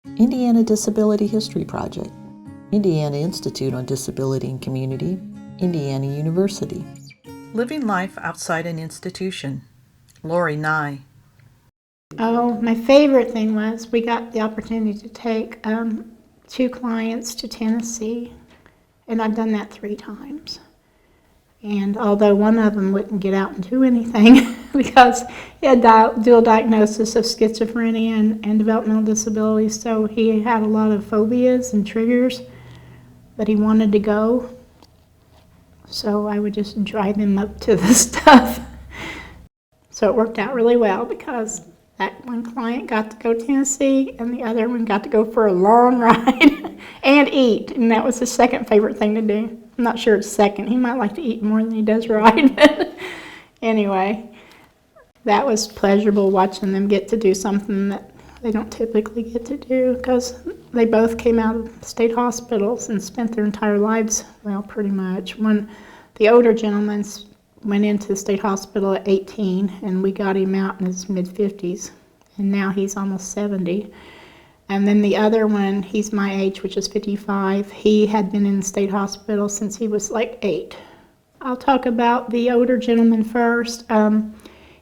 Indiana Disability History Project, Indiana Institute on Disability and Community, Indiana University. Living life outside an institution. Lori Nye. Oh, my favorite thing was we got the opportunity to take 2 clients to Tennessee, and I've done that 3 times. And although one of them wouldn't get out and do anything because he had dual diagnosis of schizophrenia and developmental disabilities, so he had a lot of phobias and triggers, but he wanted to go. So I would just drive him up to the stuff. So it worked out really well because that one client got to go to Tennessee and the other one got to go for a long ride and eat. And that was his second favorite thing to do. I'm not sure it's second. He might like to eat more than he does ride. But anyway, that was pleasurable watching them get to do something that they don't typically get to do because they both came out of state hospitals and spent their entire lives, well, pretty much. The older gentleman went into the state hospital at 18, and we got him out in his mid-50s, and now he's almost 70. And then the other one, he's my age, which is 55. He had been in the state hospital since he was like 8. I'll talk about the older gentleman first.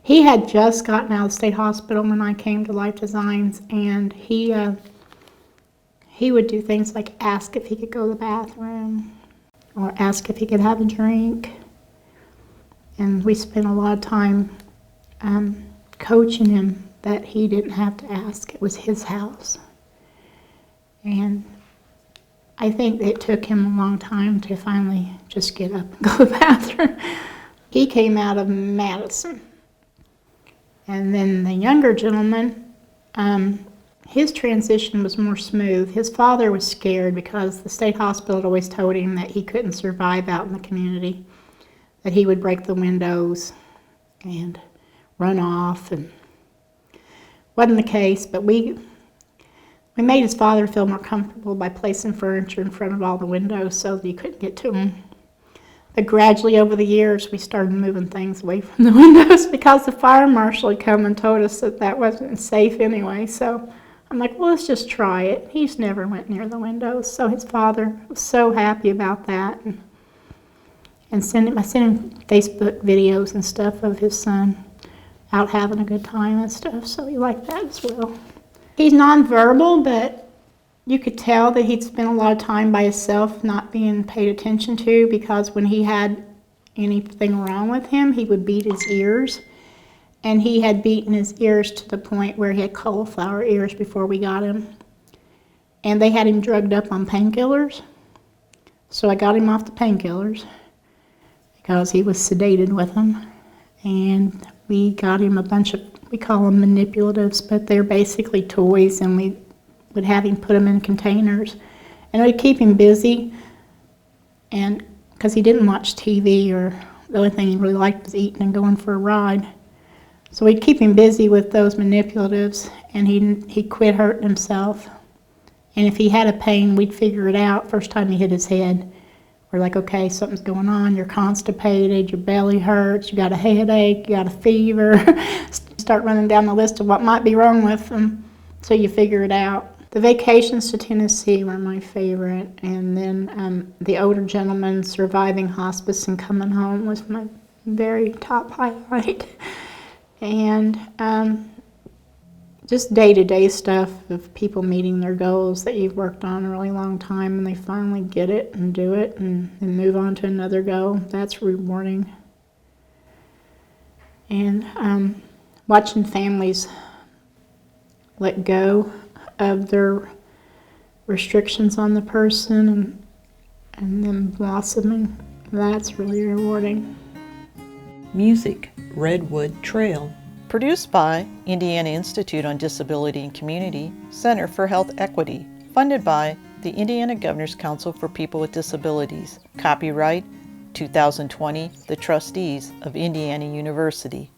He had just gotten out of the state hospital when I came to Life Designs, and he would do things like ask if he could go to the bathroom or ask if he could have a drink. And we spent a lot of time coaching him that he didn't have to ask. It was his house. And I think it took him a long time to finally just get up and go to the bathroom. He came out of Madison. And then the younger gentleman, his transition was more smooth. His father was scared because the state hospital had always told him that he couldn't survive out in the community, that he would break the windows and run off, and wasn't the case, but we made his father feel more comfortable by placing furniture in front of all the windows so that he couldn't get to them. But gradually over the years, we started moving things away from the windows because the fire marshal had come and told us that that wasn't safe anyway. So I'm like, well, let's just try it. He just never went near the windows. So his father was so happy about that. And I sent him Facebook videos and stuff of his son out having a good time and stuff, so he liked that as well. He's nonverbal, but you could tell that he'd spent a lot of time by himself not being paid attention to, because when he had anything wrong with him, he would beat his ears. And he had beaten his ears to the point where he had cauliflower ears before we got him. And they had him drugged up on painkillers. So I got him off the painkillers because he was sedated with them. And we got him a bunch of, we call them manipulatives, but they're basically toys, and we would have him put them in containers. And it would keep him busy, and because he didn't watch TV, or the only thing he really liked was eating and going for a ride. So we'd keep him busy with those manipulatives, and he quit hurting himself. And if he had a pain, we'd figure it out. First time he hit his head, we're like, okay, something's going on. You're constipated, your belly hurts, you got a headache, you got a fever. Start running down the list of what might be wrong with them, so you figure it out. The vacations to Tennessee were my favorite, and then the older gentleman surviving hospice and coming home was my very top highlight. And just day-to-day stuff of people meeting their goals that you've worked on a really long time, and they finally get it and do it and move on to another goal. That's rewarding. And watching families let go of their restrictions on the person and them blossoming, that's really rewarding. Music, Redwood Trail. Produced by Indiana Institute on Disability and Community, Center for Health Equity. Funded by the Indiana Governor's Council for People with Disabilities. Copyright 2020, the Trustees of Indiana University.